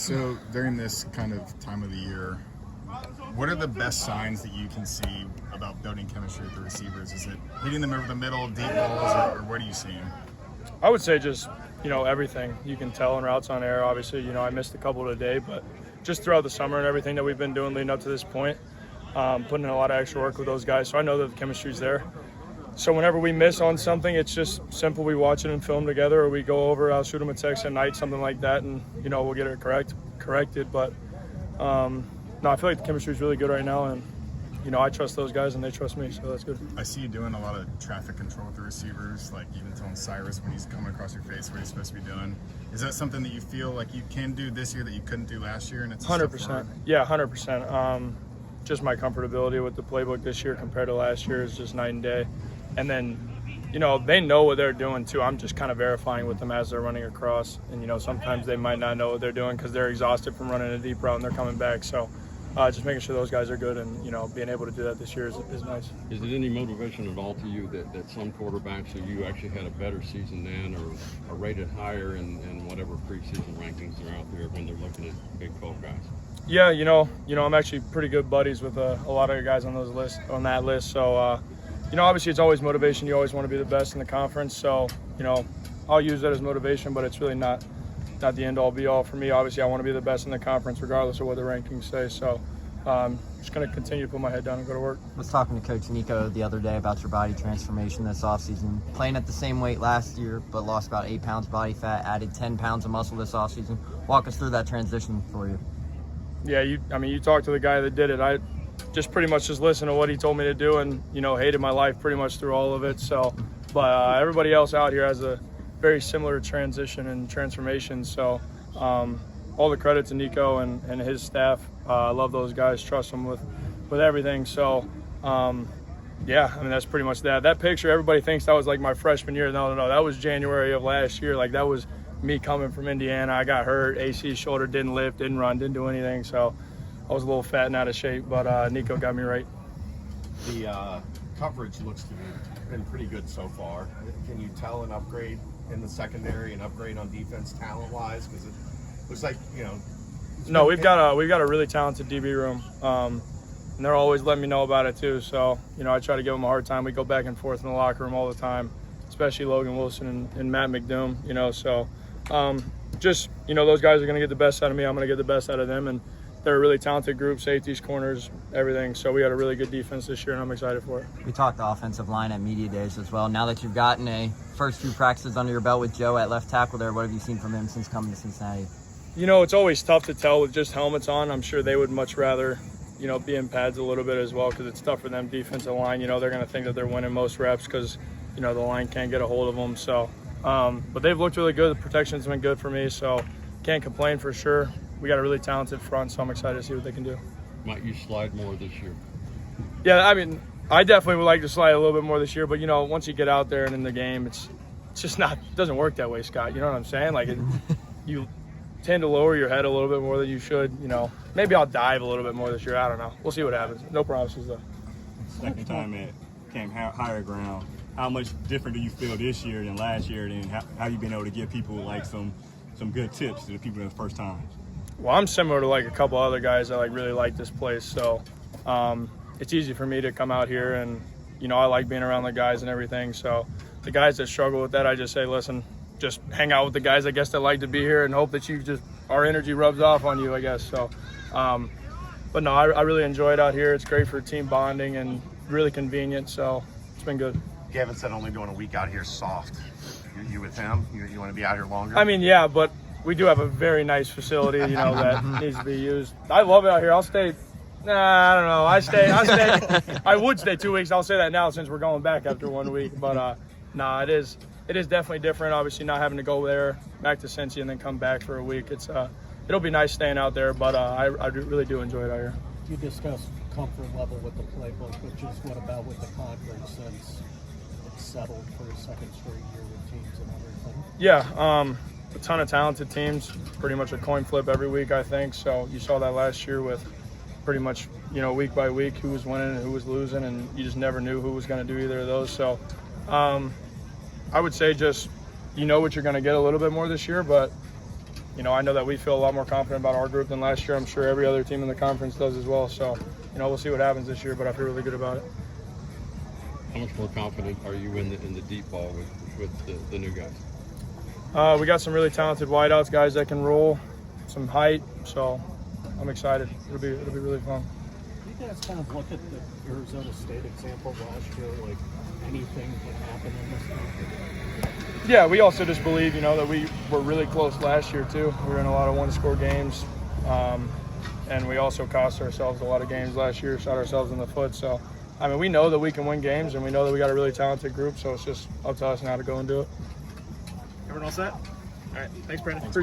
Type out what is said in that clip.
So during this kind of time of the year, what are the best signs that you can see about building chemistry with the receivers? Is it hitting them over the middle, deep balls, or what are you seeing? I would say just, everything. You can tell in routes on air. Obviously, I missed a couple today, but just throughout the summer and everything that we've been doing leading up to this point, putting in a lot of extra work with those guys. So I know that the chemistry's there. So whenever we miss on something, it's just simple. We watch it and film together, or we go over, I'll shoot them a text at night, something like that, and, we'll get it corrected. But, no, I feel like the chemistry is really good right now, and, I trust those guys and they trust me, so that's good. I see you doing a lot of traffic control with the receivers, like even telling Cyrus when he's coming across your face what he's supposed to be doing. Is that something that you feel like you can do this year that you couldn't do last year? And it's 100%. Yeah, 100%. Just my comfortability with the playbook this year compared to last year is just night and day. And then, they know what they're doing too. I'm just kind of verifying with them as they're running across. And, sometimes they might not know what they're doing because they're exhausted from running a deep route and they're coming back. So just making sure those guys are good and, being able to do that this year is nice. Is it any motivation at all to you that some quarterbacks who you actually had a better season than or are rated higher in whatever preseason rankings are out there when they're looking at Big 12 guys? Yeah, I'm actually pretty good buddies with a lot of guys on that list. So, obviously it's always motivation. You always want to be the best in the conference. So, I'll use that as motivation, but it's really not the end-all be-all for me. Obviously, I want to be the best in the conference regardless of what the rankings say. So, just going to continue to put my head down and go to work. I was talking to Coach Nico the other day about your body transformation this offseason. Playing at the same weight last year, but lost about 8 pounds body fat, added 10 pounds of muscle this offseason. Walk us through that transition for you. Yeah, you talked to the guy that did it. I just pretty much just listened to what he told me to do and, hated my life pretty much through all of it. So, but everybody else out here has a very similar transition and transformation. So all the credit to Nico and his staff. I love those guys, trust them with everything. So, that's pretty much that. That picture, everybody thinks that was like my freshman year. No, that was January of last year. Like that was me coming from Indiana. I got hurt, AC shoulder, didn't lift, didn't run, didn't do anything. So I was a little fat and out of shape, but Nico got me right. The coverage looks to be been pretty good so far. Can you tell an upgrade in the secondary, an upgrade on defense talent-wise? Because it looks like, No, we've got a really talented DB room, and they're always letting me know about it too. So, I try to give them a hard time. We go back and forth in the locker room all the time, especially Logan Wilson and Matt McDoom, So, those guys are going to get the best out of me. I'm going to get the best out of them, and they're a really talented group, safeties, corners, everything. So we had a really good defense this year, and I'm excited for it. We talked the offensive line at media days as well. Now that you've gotten a first few practices under your belt with Joe at left tackle there, what have you seen from him since coming to Cincinnati? It's always tough to tell with just helmets on. I'm sure they would much rather, be in pads a little bit as well because it's tough for them defensive line. They're going to think that they're winning most reps because, the line can't get a hold of them. So, but they've looked really good. The protection's been good for me, so can't complain for sure. We got a really talented front, so I'm excited to see what they can do. Might you slide more this year? Yeah, I definitely would like to slide a little bit more this year, but, once you get out there and in the game, it's just it doesn't work that way, Scott. You know what I'm saying? Like, you tend to lower your head a little bit more than you should, Maybe I'll dive a little bit more this year. I don't know. We'll see what happens. No promises, though. Second time at Camp Higher Ground. How much different do you feel this year than last year, and how you been able to give people, like, some good tips to the people in the first time? Well, I'm similar to like a couple other guys that really like this place, so it's easy for me to come out here and I like being around the guys and everything. So the guys that struggle with that, I just say, listen, just hang out with the guys I guess that like to be here and hope that our energy rubs off on you, I guess. So, but no, I really enjoy it out here. It's great for team bonding and really convenient, so it's been good. Gavin said only doing a week out here soft. You with him? You want to be out here longer? Yeah, but we do have a very nice facility, that needs to be used. I love it out here. I'll stay. I don't know. I would stay 2 weeks. I'll say that now since we're going back after 1 week. But it is definitely different. Obviously, not having to go there back to Cincy and then come back for a week. It'll be nice staying out there, but I really do enjoy it out here. You discussed comfort level with the playbook, but just what about with the conference since it's settled for a second straight year with teams and everything? Yeah. A ton of talented teams, pretty much a coin flip every week, I think. So you saw that last year with pretty much, week by week, who was winning and who was losing, and you just never knew who was going to do either of those. So I would say just, what you're going to get a little bit more this year, but I know that we feel a lot more confident about our group than last year. I'm sure every other team in the conference does as well. So, we'll see what happens this year, but I feel really good about it. How much more confident are you in the deep ball with the new guys? We got some really talented wideouts, guys that can roll, some height. So I'm excited. It'll be really fun. You guys kind of look at the Arizona State example last year, like anything can happen in this game. Yeah, we also just believe, that we were really close last year too. We were in a lot of one-score games, and we also cost ourselves a lot of games last year, shot ourselves in the foot. So, we know that we can win games, and we know that we got a really talented group. So it's just up to us now to go and do it. Everyone all set? All right. Thanks, Brendan. Appreciate it.